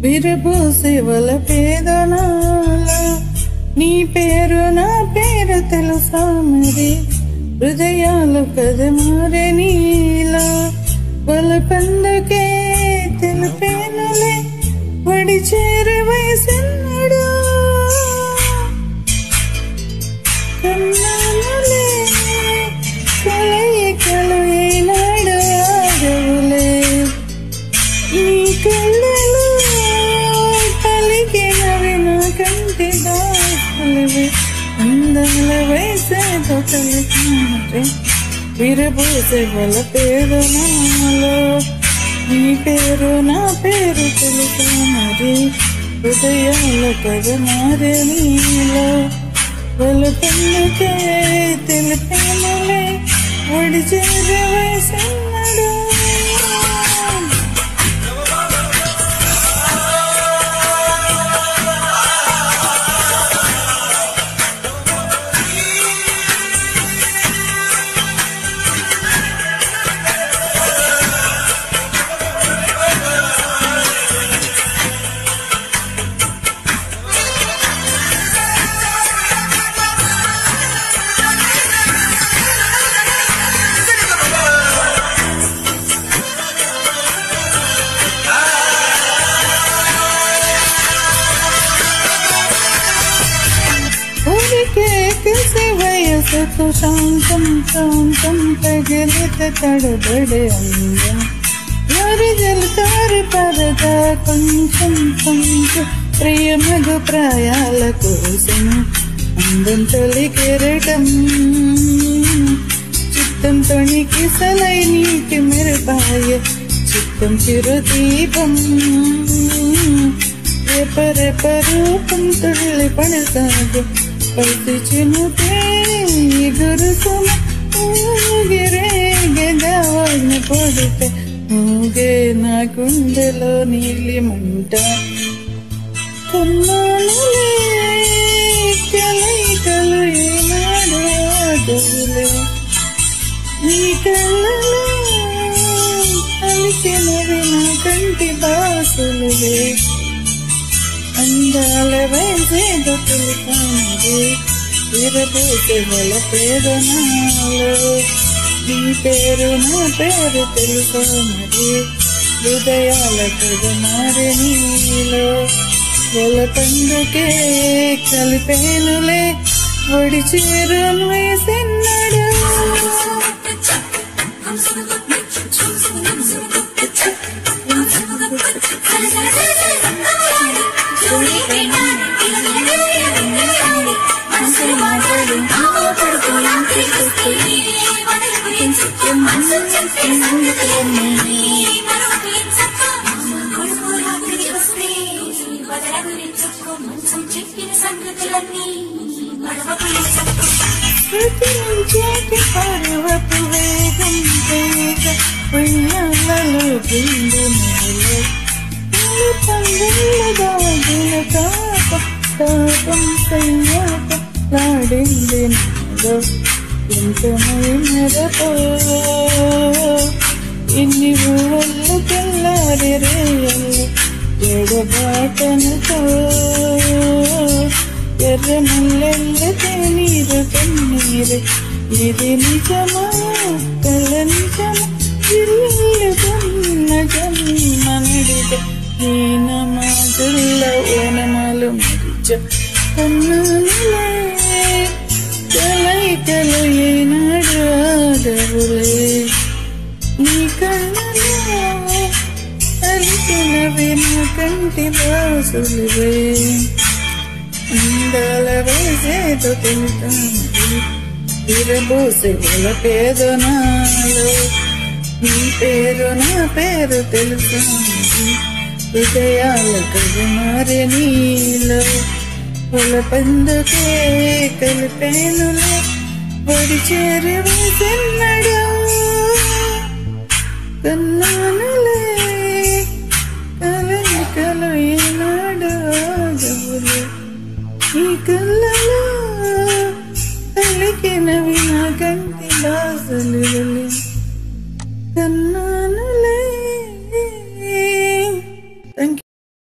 విరబోసే వల పేదనాల నీ పేరు నా పేరు తెలుసా మరి హృదయాలు కథ మారే నీలా వల పండుగే తెలిపేనులే వడి చేరే వయసెన్నడు కన్నానులే కలయికలు ఏనాడు ఆగవులే నీ కళ్ళలో కంటి దాసులవే అందాల వయసేదో కలిసి విరబోసే వల పేదనాలో నీ పేరు నా పేరు తెలుసా మరి హృదయాల కథ మారే నీలో వల పండుగే తెలిపేనులే ఒడి చేరే వయసెన్నడు వయసుకు శాంతం శాంతం తగిలితే తడబడే అందం వరిజలుతారు పరదా కొంచెం కొంచెం ప్రియమగు ప్రాయాల కోసం అందం తొలి కెరటం చిత్తం తొణికి సలై నీటి మెరుపాయ చిత్తం చిరుదీపం రెపరెపరూపం తుళ్ళి పడసాగు పైకి చినుకే గురుసుమ ఊగిరే గెదవాగ్ని పొడితే ఊగే నా గుండెలో నీలి మంట కొన్నానులే కలయికలు ఏనాడు ఆగవులే నీ కళ్ళలో అలికినవి నా కంటి బాసులవే అందాల వయసేదో తెలుసా మరి విరబోసే వల పేదనాలో నీ పేరు నా పేరు తెలుసా మరి హృదయాల కథ మారే నీలో వల పండుగే కలిపేనులే ఒడి చేరును వేసెన్నడు చేతి పర్వపు వేగం వేగ ఉయ్యాలలో గుండు నేల పండుగ దాగిన తాపం తాపం సయ్యాప లాడింది నాలో ఎంతమైనరపో ఇన్ని ఊళ్ళు తెల్లారి రేయల్లు ఎడబాటనుతో ఎర్ర మల్లెల్ల నీరు కన్నీరు ఇది నిజమా కల నిజమా ఇల్లు కన్న జన్మ నడిద ఈన మాటల్లో ఓనమాలు మరిచ కన్నానులే కలయికలు ఏనాడు ఆగవులే నీ కళ్ళలో పలికినవి నా కంటి బాసులువే అందాల వేసేదో తెలుతాను విరబోసే పేదో నాలో నీ పేరు నా పేరు తెలుసాను హృదయాల కవిమారి నీలో పొలపందుకే కలిపేనులే వడి చేరి వేసెన్నడా కన్నానులే కలని కలయినాడాగవులే ఈ కళ్ళలో తలికినవి నా కంటి బాసలు కన్నానులే